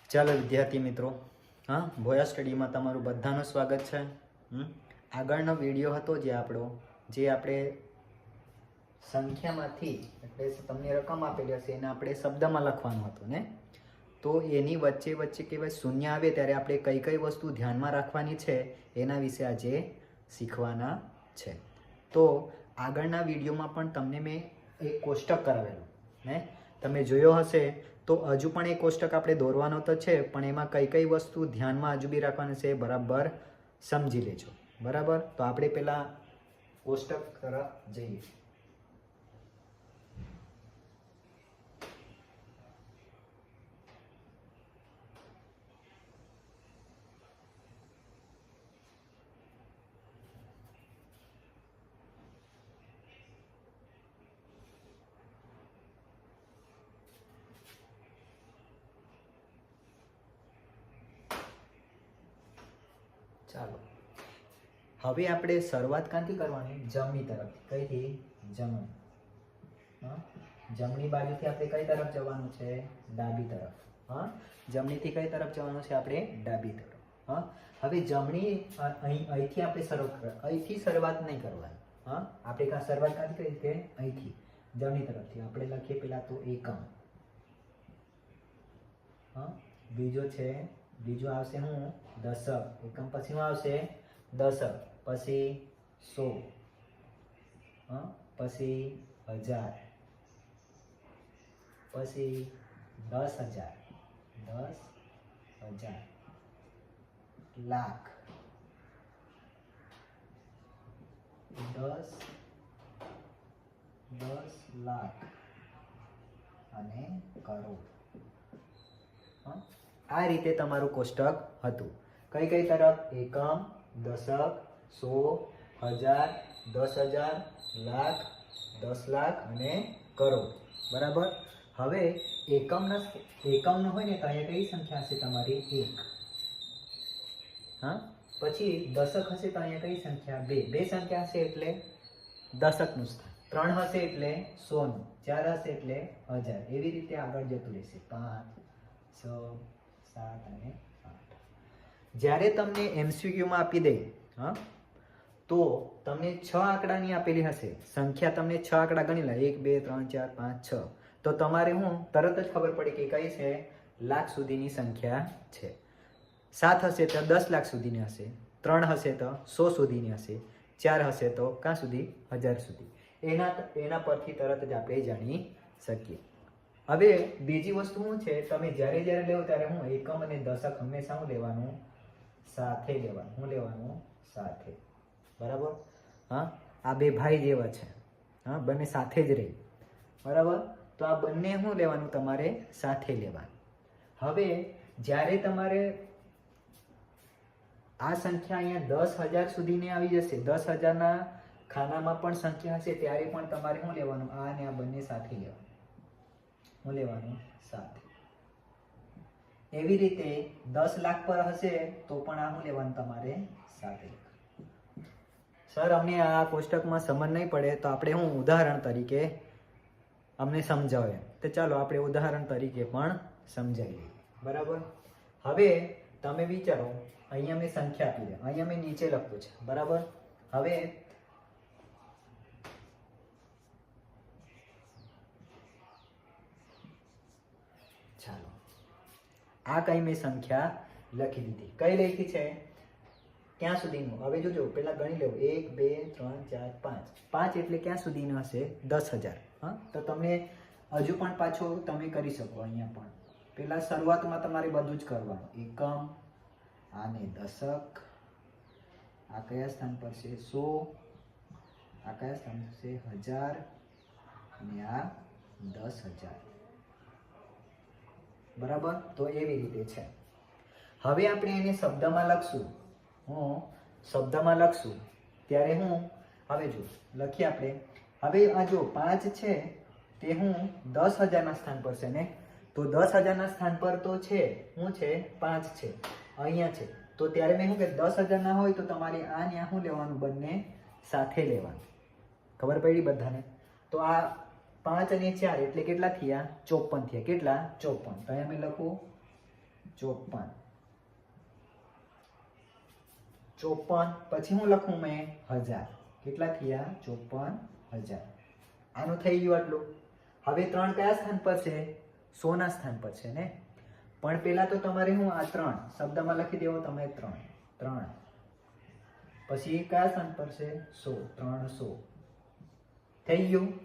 ચાલો વિદ્યાર્થી મિત્રો, હા, ભોયા સ્ટડીમાં તમારું બધાનું સ્વાગત છે. આગળનો વિડીયો હતો જે આપણે સંખ્યામાંથી એટલે તમને રકમ આપેલી હશે એને આપણે શબ્દમાં લખવાનું હતું ને, તો એની વચ્ચે વચ્ચે કહેવાય શૂન્ય આવે ત્યારે આપણે કઈ કઈ વસ્તુ ધ્યાનમાં રાખવાની છે એના વિશે આજે શીખવાના છે. તો આગળના વિડીયોમાં પણ તમને મેં એક કોષ્ટક કરાવેલું ને, તમે જોયો હશે તો હજુ પણ એક કોષ્ટક આપણે દોરવાનો તો છે, પણ એમાં કઈ કઈ વસ્તુ ધ્યાનમાં હજુ બી રાખવાની છે બરાબર સમજી લેજો. બરાબર, તો આપણે પહેલા કોષ્ટક તરફ જઈએ. ચાલો, હવે આપણે શરૂઆત ક્યાંથી કરવાની? જમણી તરફથી. કઈથી? જમણી. જમણી બાજુથી આપણે કઈ તરફ જવાનું છે? ડાબી તરફ. હા, જમણીથી કઈ તરફ જવાનું છે? આપણે ડાબી તરફ. હા, હવે જમણી અહીંથી આપણે અહીંથી શરૂઆત નહીં કરવાની. હા, આપણે શરૂઆત ક્યાંથી કરી છે? અહીંથી, જમણી તરફથી. આપણે લખીએ પેલા તો એકમ. હા, બીજો આવશે હું દશક. એકમ પછી શું આવશે? દશક. પછી 100. હા, પછી 1000, પછી 10,000, 10,000, લાખ, 10 લાખ અને કરોડ. આ રીતે તમારું કોષ્ટક હતું. કઈ કઈ તરફ? એકમ, દશક, 100, 1000, 10,000, લાખ, 10 લાખ અને કરોડ. બરાબર. હવે એકમનો હોય ને તો અહીંયા કઈ સંખ્યા હશે તમારી? 1. હા, પછી દશક હશે તો અહીંયા કઈ સંખ્યા? 2. 2 સંખ્યા હશે એટલે દશકનું સ્થાન. 3 હશે એટલે 100નું. 4 હશે એટલે 1000. એવી રીતે આગળ જતું રહેશે. 5, 6, 7 અને 8. જ્યારે તમને MCQમાં આપી દે, હા, તો તમને 6 આંકડાની આપેલી હશે સંખ્યા, તમને 6 આંકડા ગણી લે, 1 2 3 4 5 6, તો તમારે તરત જ ખબર પડી કે કઈ છે? લાખ સુધીની સંખ્યા છે. 7 હશે તો 10 લાખ સુધીની હશે, 3 હશે તો 100 સુધીની હશે, 4 હશે તો ક્યાં સુધી? 1000 સુધી. એના પરથી તરત જ આપણે જાણી શકીએ. હવે બીજી વસ્તુ શું છે? તમે જ્યારે લેવો ત્યારે એકમ અને દશક હંમેશા લેવાનું? સાથે લેવાનું. લેવાનું? સાથે. બરાબર. હા, આ બે ભાઈ જેવા છે. હા, બંને સાથે જ રહે. બરાબર. તો આ બંને લેવાનું? તમારે સાથે લેવાનું. હવે જ્યારે તમારે આ સંખ્યા અહીંયા 10,000 સુધીની આવી જશે, 10,000ના ખાનામાં પણ સંખ્યા હશે, ત્યારે પણ તમારે લેવાનું? આ અને આ બંને સાથે લેવાનું. લેવાનું? સાથે. એવી રીતે 10 લાખ પર હશે તો પણ આ લેવાનું? તમારે સાથે. સર, અમને આ કોષ્ટકમાં સમજ નહીં પડે તો આપણે ઉદાહરણ તરીકે અમને સમજાવે, તો ચાલો આપણે ઉદાહરણ તરીકે પણ સમજાવી લઈએ. બરાબર. હવે તમે વિચારો, અહીંયા મેં સંખ્યા આપી દે, અહીંયા મેં નીચે લખ્યું છે. બરાબર. હવે ચાલો, આ કઈ મેં સંખ્યા લખી દીધી. કઈ લખી છે? ક્યાં સુધીનું? હવે જોજો, પેલા ગણી લેવું. 1 2 3 4 5. 5 એટલે ક્યાં સુધીનું હશે? 10,000. હા, તો તમે હજુ પણ પાછો તમે કરી શકો. અહીંયા પણ પેલા શરૂઆતમાં તમારે બધું જ કરવાનું. એકમ, આને દશક, આ કયા સ્થાન પર છે? 100, આ કયા સ્થાન પર છે? 1000 અને આ 10,000. બરાબર. તો એવી રીતે છે. હવે આપણે એને શબ્દમાં લખશું. શબ્દમાં લખશું ત્યારે હવે જો લખીએ આપણે. હવે આ જો 5 છે તે 10,000ના સ્થાન પર છે ને, તો 10,000ના સ્થાન પર તો છે 5 છે, અહીંયા છે. તો ત્યારે મેં કે 10,000 ના હોય તો તમારે આ ને લેવાનું? બંને સાથે લેવાનું. ખબર પડી બધાને? તો આ 5 અને 4 એટલે કેટલા થયા? 54 થયા. કેટલા? 54. તો અહીંયા મેં લખું 54 54 પછી હું લખું મેં 1000 કેટલા થયા 54,000 આનું થઈ ગયું આટલું હવે 3 કયા સ્થાન પર છે 100 ના સ્થાન પર છે ને પણ પહેલા તો તમારે હું આ 3 શબ્દમાં લખી દેવો તમે 3 પછી કયા સ્થાન પર છે 100 300 થઈ ગયું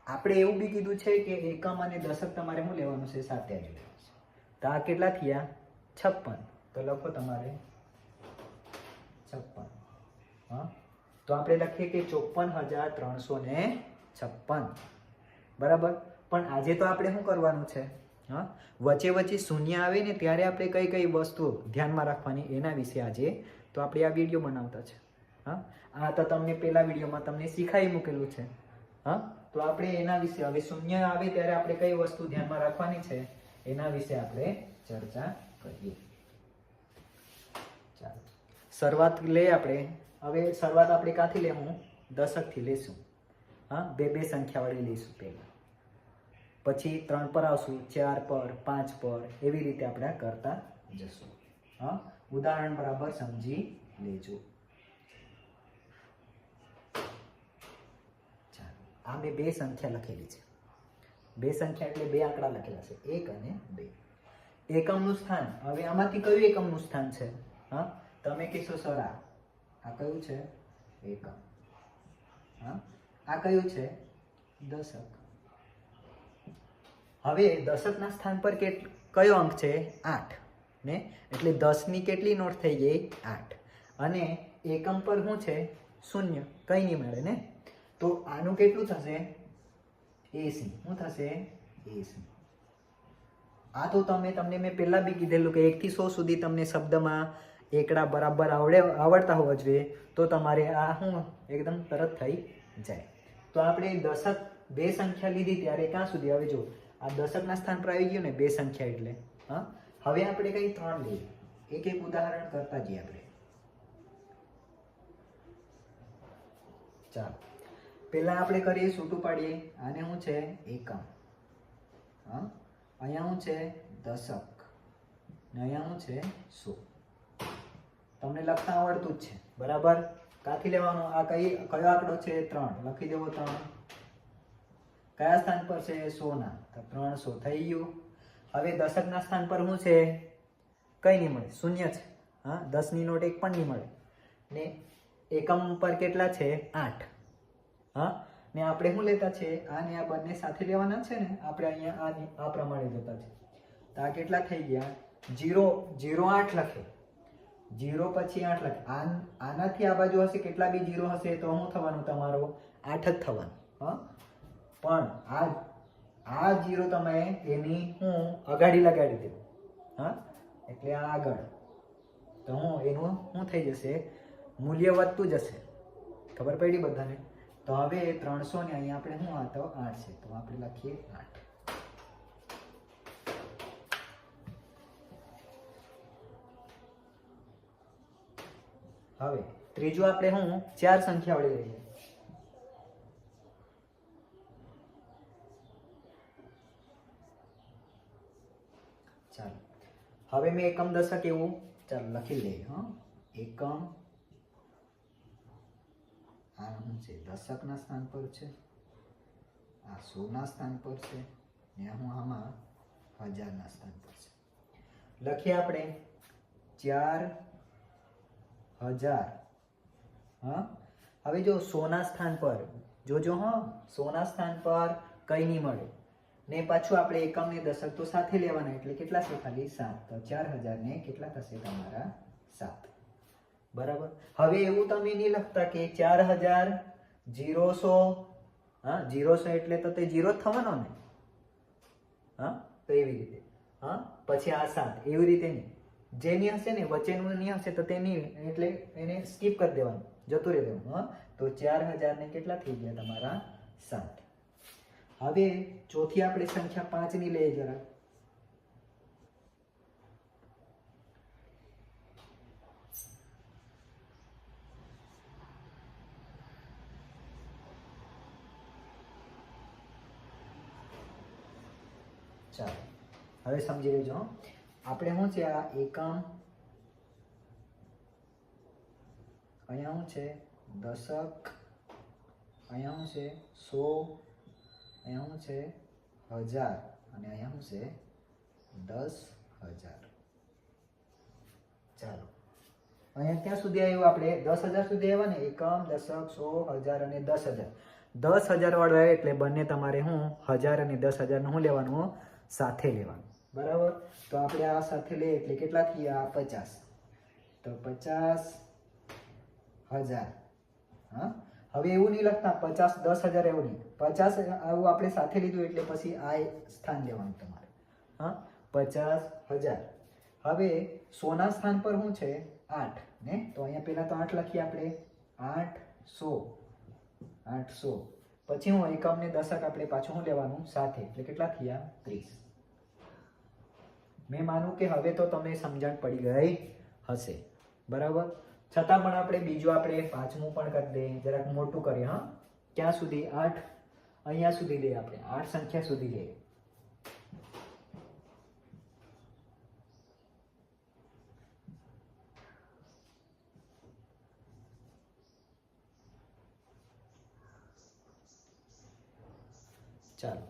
આપણે એવું બી કીધું છે કે એકમ અને દશક તમારે શું લેવાનું છે સાથે લેવાનું છે તો આ કેટલા થયા 56 તો લખો તમારે 56 હા તો આપણે લખીએ કે 54,356 બરાબર પણ આજે તો આપણે શું કરવાનું છે હા વચ્ચે વચ્ચે શૂન્ય આવે ને ત્યારે આપણે કઈ કઈ વસ્તુ ધ્યાનમાં રાખવાની એના વિશે આજે તો આપણે આ વિડીયો બનાવતા છે હા આ તો તમને પહેલા વિડીયોમાં તમને શીખાઈ મૂકેલું છે હા તો આપણે એના વિશે હવે શૂન્ય આવે ત્યારે આપણે કઈ વસ્તુ ધ્યાનમાં રાખવાની છે એના વિશે આપણે ચર્ચા કરીએ ચાલો શરૂઆત લે આપણે હવે શરૂઆત આપણે ક્યાંથી લેવું દશકથી લેશું હા બે સંખ્યાવાળી લઈશું પહેલા પછી 3 પર આવશું 4 પર 5 પર એવી રીતે આપણે કરતા જશું હા ઉદાહરણ બરાબર સમજી લેજો ચાલો આ મેં 2 સંખ્યા લખેલી છે 2 સંખ્યા એટલે 2 આંકડા લખેલા છે 1 અને 2 એકમનું સ્થાન હવે આમાંથી કયું એકમનું સ્થાન છે હા તમે કહેશો સર આ કયું છે એકમ હા આ કયું છે દશક હવે દશકના સ્થાન પર કયો અંક છે 8 ને એટલે 10 ની કેટલી નોટ થઈ ગઈ 8 અને એકમ પર શું છે 0 કઈ નહીં મળે ને તો આનું કેટલું થશે 80 શું થશે 80 આ તો તમને મેં પહેલા બી કીધેલું કે 1 થી 100 સુધી તમને શબ્દમાં એકડા બરાબર આવડતા હોવા જોઈએ તો તમારે આ શું એકદમ તરત થઈ જાય તો આપણે દશક 2 સંખ્યા લીધી ત્યારે ક્યાં સુધી હવે જો આ દશકના સ્થાન પર આવી ગયું ને 2 સંખ્યા એટલે હા હવે આપણે કઈ 3 લઈએ એક ઉદાહરણ કરતા જઈએ આપણે ચાલો પહેલા આપણે કરીએ છૂટું પાડીએ આને શું છે એકમ હા અહીંયા શું છે દશક ને અહીંયા શું છે 100 તમને લખતા આવડતું જ છે બરાબર ક્યાંથી લેવાનું આ કયો આંકડો છે 3 લખી દેવો 3 કયા સ્થાન પર છે 100 ના તો 300 થઈ ગયું હવે દશકના સ્થાન પર શું છે કઈ નહીં મળે શૂન્ય છે હા 10 ની નોટ એક પણ નહીં મળે ને એકમ પર કેટલા છે 8 હા ને આપણે શું લેતા છે આ ને આ બંને સાથે લેવાના છે ને આપણે અહીંયા આ પ્રમાણે જતા છે તો આ કેટલા થઈ ગયા 0 લખે 0 પછી 8 લખે આનાથી આ બાજુ હશે કેટલા બી 0 હશે તો શું થવાનું તમારો 8 જ થવાનું હા પણ આ 0 તમે એની હું અગાડી લગાડી દઉં હા એટલે આ આગળ તો એનું શું થઈ જશે મૂલ્ય વધતું જશે ખબર પડી બધાને તો હવે 300 ને અહીંયા આપણે શું હતો 8 છે તો આપણે લખીએ 8 હવે ત્રીજું આપણે શું 4 સંખ્યા વળી લઈએ ચાલો હવે મેં એકમ દશક એવું ચાલો લખી લઈએ હા એકમ આ શું છે દશકના સ્થાન પર છે આ 100 ના સ્થાન પર છે ને હું આમાં 1000 ના સ્થાન પર છે લખીએ આપણે 4000 હા હવે જો 100 ના સ્થાન પર જોજો હા 100 ના સ્થાન પર કઈ નહીં મળે ને પાછું આપણે એકમ ને દશક તો સાથે લેવાના એટલે કેટલા છે ખાલી 7 તો 4000 ને કેટલા થશે તમારા 7 બરાબર હવે એવું તમે નહીં લખતા કે 4000 0 હા 0 એટલે તો તે 0 જ થવાનો ને હા તો એવી રીતે હા પછી આ 7 એવી રીતે નહીં જેની હશે ને વચ્ચેનું નહીં હશે તો તેની એટલે એને સ્કીપ કરી દેવાનું જતું રહેવાનું હા તો 4000 ને કેટલા થઈ ગયા તમારા 7 હવે ચોથી આપણે સંખ્યા 5 ની લઈએ જરા ચાલો હવે સમજી લેજો આપણે શું છે આ એકમ, અહીંયા શું છે દશક, અહીંયા શું છે 100, અહીંયા શું છે 1000 અને અહીંયા શું છે 10,000. ચાલો અહીંયા ક્યાં સુધી આવ્યું આપણે 10,000 સુધી આવ્યા ને, એકમ, દશક, 100, 1000 અને 10,000. 10,000 વાળો આવે એટલે બંને તમારે શું 1000 અને 10,000 નું શું લેવાનું, સાથે લેવાનું. બરાબર, તો આપણે આ સાથે લઈએ એટલે કેટલા થયા 50. તો 50,000. હા, હવે એવું નહીં લખતા 50 10,000 એવું નહીં, 50 આવું આપણે સાથે લીધું એટલે પછી આ સ્થાન લેવાનું તમારે. હા, 50,000. હવે 100 ના સ્થાન પર શું છે 8 ને, તો અહીંયા પહેલા તો 8 લખીએ આપણે, 800. પછી હું એકમ ને દશક આપણે પાછું શું લેવાનું સાથે, એટલે કેટલા થયા 30. મેં માનું કે હવે તો તમને સમજણ પડી ગઈ હશે. બરાબર, છતાં પણ આપણે બીજું આપણે પાંચમું પણ કરી દઈએ, જરાક મોટું કરીએ. હા, ક્યાં સુધી 8, અહીંયા સુધી લઈએ આપણે, 8 સંખ્યા સુધી લઈએ. ચાલો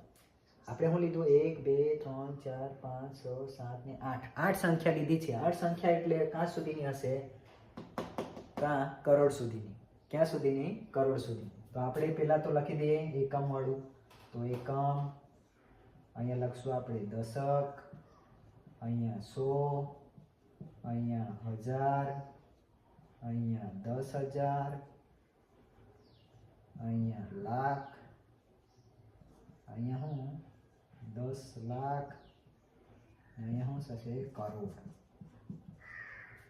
આપણે શું લીધું 1 2 3 4 5 6 7 ને 8, 8 સંખ્યા લીધી છે. 8 સંખ્યા એટલે ક્યાં સુધીની હશે, ક્યાં કરોડ સુધીની. ક્યાં સુધીની, કરોડ સુધી. તો આપણે પહેલા તો લખી દઈએ એકમ વાળું, તો એકમ, અહીંયા લખશું આપણે દશક, અહીંયા 100, અહીંયા 1000, અહીંયા 10,000, અહીંયા લાખ, અહીંયા હું 10 લાખ, અહીંયા શું થશે કરોડ.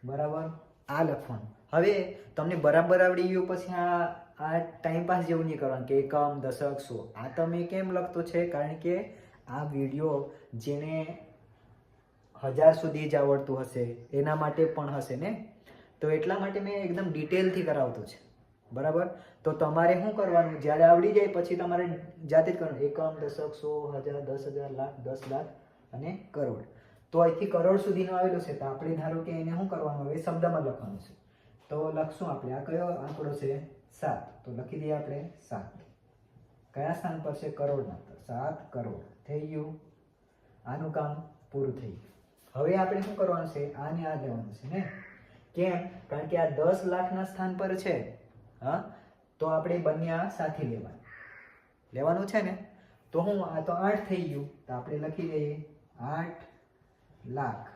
બરાબર, આ લખવાનું. હવે તમને બરાબર આવડી ગયું પછી આ ટાઈમ પાસ જેવું નહીં કરવાનું કે એકમ, દશક, 100. આ તમે કેમ લખતો છે, કારણ કે આ વિડીયો જેને 1000 સુધી જ આવડતું હશે એના માટે પણ હશે ને, તો એટલા માટે મેં એકદમ ડિટેલથી કરાવતો છે. બરાબર, તો તમારે શું કરવાનું, જ્યારે આવડી જાય પછી તમારે જાતે જ કરવાનું, એકમ, દશક, 100, 1000, 10,000, લાખ, 10 લાખ અને કરોડ. તો અહીંથી કરોડ સુધીનું આવેલું છે, તો આપણે ધારો કે એને શું કરવાનું, હવે શબ્દમાં લખવાનું છે. તો લખશું આપણે, આ કયો આંકડો છે 7, તો લખી દઈએ આપણે 7. કયા સ્થાન પર છે, કરોડના, તો 7 કરોડ થઈ ગયું. આનું કામ પૂરું થઈ ગયું. હવે આપણે શું કરવાનું છે, આને આ લેવાનું છે ને. કેમ, કારણ કે આ 10 લાખના સ્થાન પર છે. હા, તો આપણે બંને આ સાથે લેવાનું છે ને. તો હું આ તો 8 થઈ ગયું, તો આપણે લખી દઈએ 8 લાખ.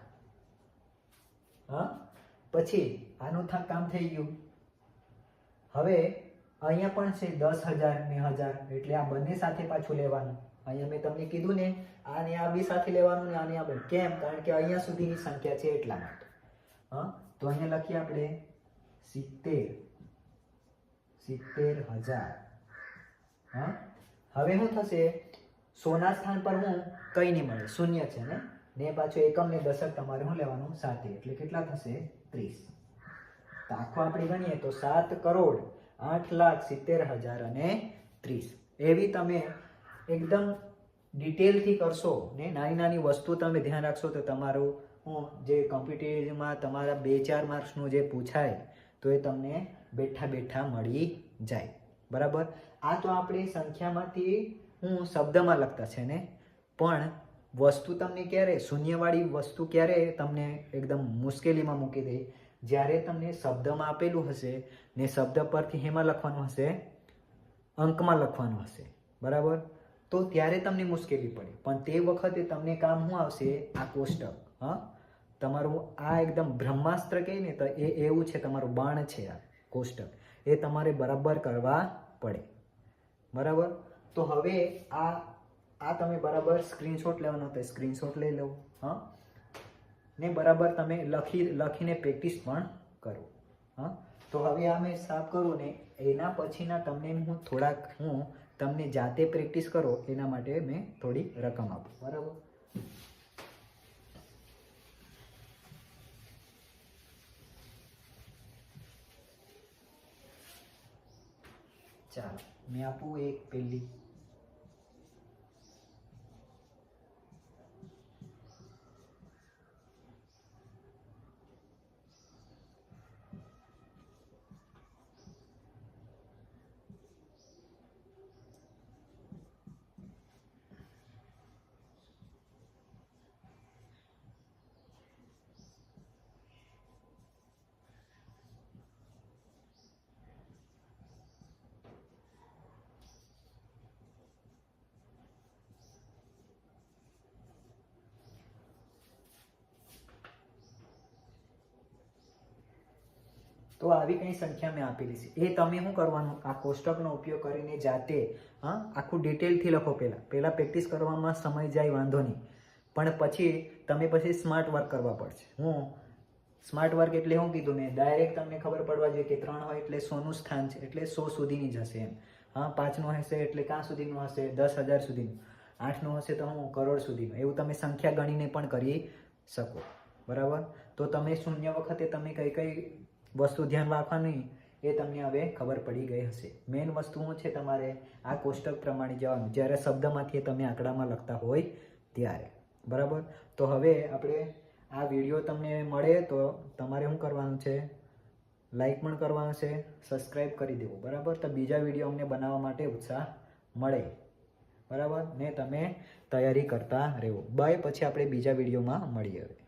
હા, પછી આનું કામ થઈ ગયું. હવે અહીંયા પણ છે 10,000 ને 1000, એટલે આ બંને સાથે પાછું લેવાનું. અહીંયા મેં તમને કીધું ને, આને આ બી સાથે લેવાનું ને આને આ બે. કેમ, કારણ કે અહીંયા સુધીની સંખ્યા છે એટલા માટે. હા, તો અહીંયા લખીએ આપણે 70,000. હા, હવે શું થશે, 100 ના સ્થાન પર હું કંઈ નહીં મળે, શૂન્ય છે ને પાછું એકમ ને દશક તમારે શું લેવાનું સાથે, એટલે કેટલા થશે 30. તો આખો આપણે ગણીએ તો 7 કરોડ 8,70,000 અને 30. એવી તમે એકદમ ડિટેલથી કરશો ને, નાની નાની વસ્તુ તમે ધ્યાન રાખશો તો તમારું જે કોમ્પિટિટિવમાં તમારા 2-4 માર્ક્સનું જે પૂછાય તો એ તમને બેઠા બેઠા મળી જાય. બરાબર, આ તો આપણે સંખ્યામાંથી શબ્દમાં લખતા છે ને, પણ વસ્તુ તમને ક્યારે, શૂન્યવાળી વસ્તુ ક્યારે તમને એકદમ મુશ્કેલીમાં મૂકી દે, જ્યારે તમને શબ્દમાં આપેલું હશે ને શબ્દ પરથી હેમાં લખવાનું હશે, અંકમાં લખવાનું હશે. બરાબર, તો ત્યારે તમને મુશ્કેલી પડે, પણ તે વખતે તમને કામ શું આવશે, આ કોષ્ટક. હા, તમારું આ એકદમ બ્રહ્માસ્ત્ર કહે ને, તો એ એવું છે, તમારું બાણ છે આ કોષ્ટક, એ તમારે બરાબર કરવા પડે. બરાબર, તો હવે આ તમે બરાબર સ્ક્રીનશોટ લેવાનો તો સ્ક્રીનશોટ લઈ લો. હા, ને બરાબર તમે લખીને પ્રેક્ટિસ પણ કરો. હા, તો હવે આ મેં સાફ કરું ને એના પછીના તમને હું તમને જાતે પ્રેક્ટિસ કરો એના માટે મેં થોડી રકમ આપું. બરાબર, ચાલો મેં આપું એક પહેલી. તો આવી કંઈ સંખ્યા મેં આપેલી છે એ તમે શું કરવાનું, આ કોષ્ટકનો ઉપયોગ કરીને જાતે આખું ડિટેલથી લખો. પહેલાં પ્રેક્ટિસ કરવામાં સમય જાય વાંધો નહીં, પણ પછી સ્માર્ટ વર્ક કરવા પડશે. સ્માર્ટ વર્ક એટલે શું કીધું મેં, ડાયરેક્ટ તમને ખબર પડવા જોઈએ કે 3 હોય એટલે 100નું સ્થાન છે એટલે 100 સુધીની જ હશે એમ. 5નું હશે એટલે ક્યાં સુધીનું હશે, 10,000 સુધીનું. 8નું હશે તો કરોડ સુધીનું. એવું તમે સંખ્યા ગણીને પણ કરી શકો. બરાબર? તો તમે શૂન્ય વખતે તમે કઈ વસ્તુ ધ્યાન રાખવાની એ તમને હવે ખબર પડી ગઈ હશે. મેઇન વસ્તુ શું છે, તમારે આ કોષ્ટક પ્રમાણે જવાનું જ્યારે શબ્દમાંથી તમે આંકડામાં લખતા હોય ત્યારે. બરાબર? તો હવે આપણે આ વિડીયો તમને મળે તો તમારે શું કરવાનું છે, લાઈક પણ કરવાનું છે, સબસ્ક્રાઈબ કરી દેવું. બરાબર? તો બીજા વિડીયો અમને બનાવવા માટે ઉત્સાહ મળે. બરાબર ને? તમે તૈયારી કરતા રહેવો. બાય. પછી આપણે બીજા વિડીયોમાં મળીએ. હવે